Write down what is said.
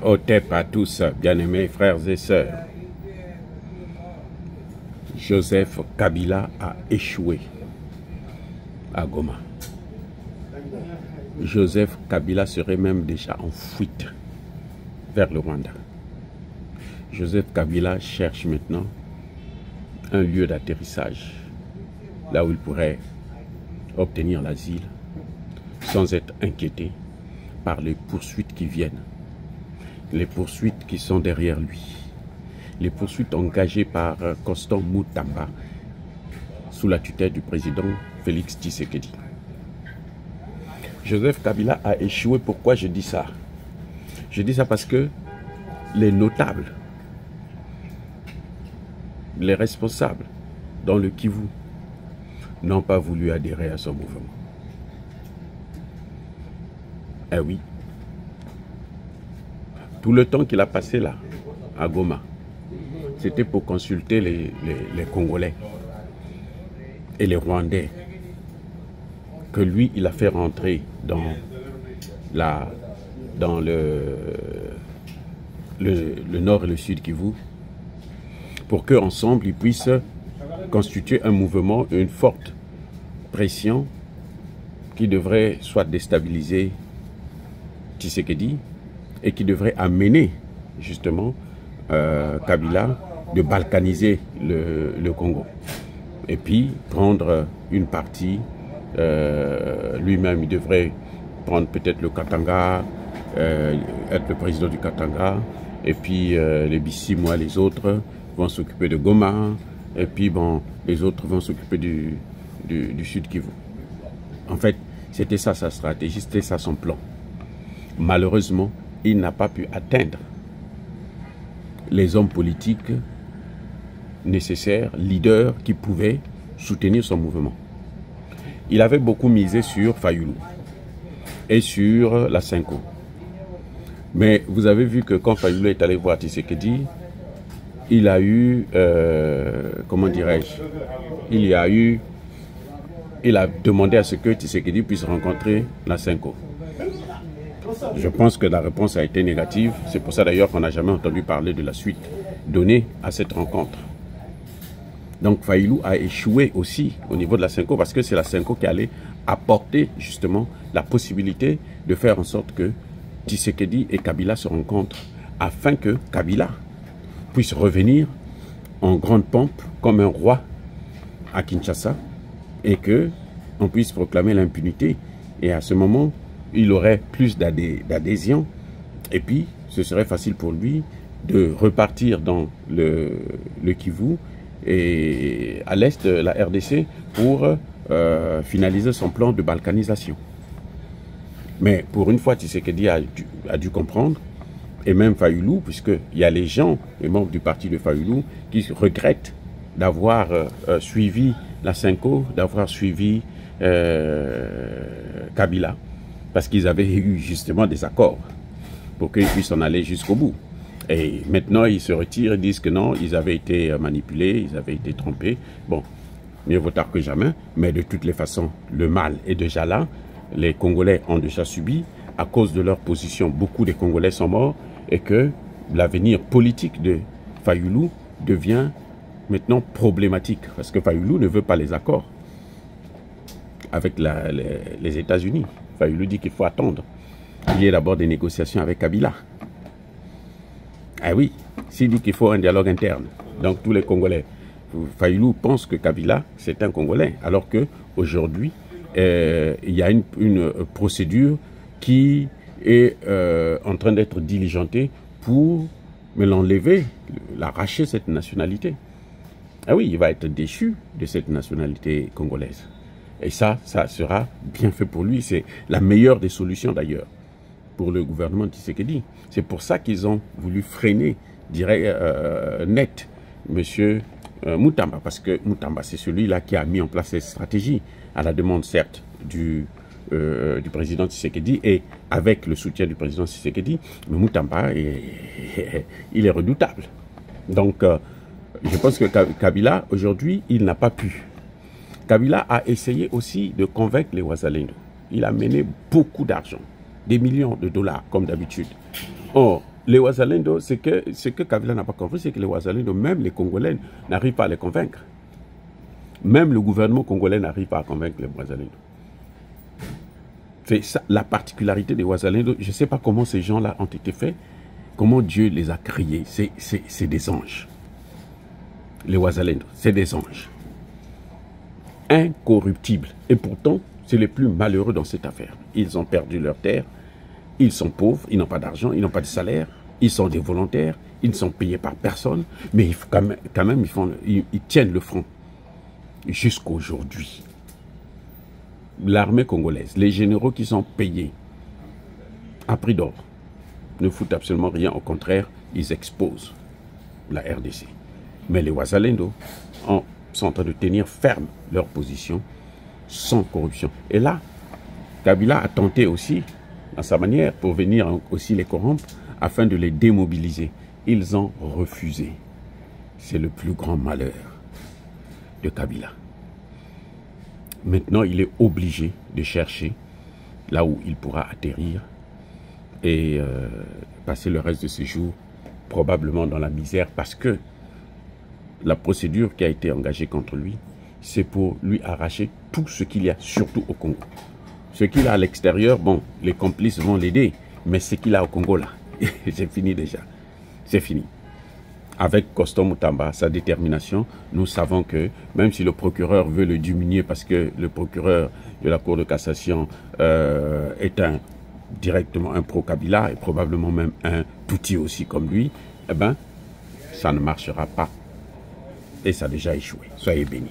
Otep à tous, bien-aimés frères et sœurs. Joseph Kabila a échoué à Goma. Joseph Kabila serait même déjà en fuite vers le Rwanda. Joseph Kabila cherche maintenant un lieu d'atterrissage, là où il pourrait obtenir l'asile sans être inquiété par les poursuites qui viennent, les poursuites qui sont derrière lui, les poursuites engagées par Constant Mutamba sous la tutelle du président Félix Tshisekedi. Joseph Kabila a échoué. Pourquoi je dis ça? Je dis ça parce que les notables, les responsables dans le Kivu n'ont pas voulu adhérer à son mouvement. Eh oui. Tout le temps qu'il a passé là, à Goma, c'était pour consulter les Congolais et les Rwandais que lui, il a fait rentrer dans le nord et le sud Kivu pour qu'ensemble, ils puissent constituer un mouvement, une forte pression qui devrait soit déstabiliser Tshisekedi et qui devrait amener justement Kabila de balkaniser le Congo et puis prendre une partie. Lui-même, il devrait prendre peut-être le Katanga, être le président du Katanga, et puis les Bissimois, les autres vont s'occuper de Goma, et puis bon, les autres vont s'occuper du Sud Kivu. En fait, c'était ça sa stratégie, c'était ça son plan. Malheureusement, il n'a pas pu atteindre les hommes politiques nécessaires, leaders qui pouvaient soutenir son mouvement. Il avait beaucoup misé sur Fayulu et sur la Senko. Mais vous avez vu que quand Fayulu est allé voir Tshisekedi, il a eu, comment dirais-je, il a demandé à ce que Tshisekedi puisse rencontrer la Senko. Je pense que la réponse a été négative. C'est pour ça d'ailleurs qu'on n'a jamais entendu parler de la suite donnée à cette rencontre. Donc Fayulu a échoué aussi au niveau de la Senko parce que c'est la Senko qui allait apporter justement la possibilité de faire en sorte que Tshisekedi et Kabila se rencontrent afin que Kabila puisse revenir en grande pompe comme un roi à Kinshasa et que on puisse proclamer l'impunité. Et à ce moment, il aurait plus d'adhésion et puis ce serait facile pour lui de repartir dans le Kivu et à l'est de la RDC pour finaliser son plan de balkanisation. Mais pour une fois, Tshisekedi a dû comprendre, et même Fayulu, puisqu'il y a les gens, les membres du parti de Fayulu, qui regrettent d'avoir suivi la Senko, d'avoir suivi Kabila, parce qu'ils avaient eu justement des accords pour qu'ils puissent en aller jusqu'au bout. Et maintenant, ils se retirent et disent que non, ils avaient été manipulés, ils avaient été trompés. Bon, mieux vaut tard que jamais, mais de toutes les façons, le mal est déjà là. Les Congolais ont déjà subi. À cause de leur position, beaucoup de Congolais sont morts et que l'avenir politique de Fayulu devient maintenant problématique parce que Fayulu ne veut pas les accords avec les États-Unis. Fayulu dit qu'il faut attendre. Il y a d'abord des négociations avec Kabila. Ah oui, s'il dit qu'il faut un dialogue interne, donc tous les Congolais, Fayulu pense que Kabila c'est un Congolais, alors qu'aujourd'hui, il y a une procédure qui est en train d'être diligentée pour me l'enlever, l'arracher cette nationalité. Ah oui, il va être déchu de cette nationalité congolaise. Et ça sera bien fait pour lui. C'est la meilleure des solutions d'ailleurs pour le gouvernement de Tshisekedi. C'est pour ça qu'ils ont voulu freiner net M. Mutamba, parce que Mutamba, c'est celui-là qui a mis en place cette stratégie, à la demande certes du président Tshisekedi et avec le soutien du président Tshisekedi, mais Mutamba, il est redoutable. Donc, je pense que Kabila, aujourd'hui, il n'a pas pu. Kabila a essayé aussi de convaincre les Wazalendo. Il a mené beaucoup d'argent, des millions de dollars, comme d'habitude. Or, les Wazalendo, ce que Kabila n'a pas compris, c'est que les Wazalendo, même les Congolais, n'arrivent pas à les convaincre. Même le gouvernement congolais n'arrive pas à convaincre les Wazalendo. C'est ça, la particularité des Wazalendo. Je ne sais pas comment ces gens-là ont été faits, comment Dieu les a créés. C'est des anges. Les Wazalendo, c'est des anges. Incorruptibles. Et pourtant, c'est les plus malheureux dans cette affaire. Ils ont perdu leur terre, ils sont pauvres, ils n'ont pas d'argent, ils n'ont pas de salaire, ils sont des volontaires, ils ne sont payés par personne, mais quand même ils tiennent le front jusqu'à aujourd'hui. L'armée congolaise, les généraux qui sont payés à prix d'or, ne foutent absolument rien, au contraire, ils exposent la RDC. Mais les Wazalendo sont en train de tenir ferme leur position sans corruption. Et là, Kabila a tenté aussi, à sa manière, pour venir aussi les corrompre, afin de les démobiliser. Ils ont refusé. C'est le plus grand malheur de Kabila. Maintenant, il est obligé de chercher là où il pourra atterrir et passer le reste de ses jours probablement dans la misère, parce que la procédure qui a été engagée contre lui, c'est pour lui arracher tout ce qu'il y a, surtout au Congo. Ce qu'il a à l'extérieur, bon, les complices vont l'aider, mais ce qu'il a au Congo, là, c'est fini déjà. C'est fini. Avec Constant Mutamba, sa détermination, nous savons que même si le procureur veut le diminuer parce que le procureur de la Cour de cassation est directement un pro-Kabila et probablement même un Tutsi aussi comme lui, eh ben, ça ne marchera pas. Et ça a déjà échoué. Soyez bénis.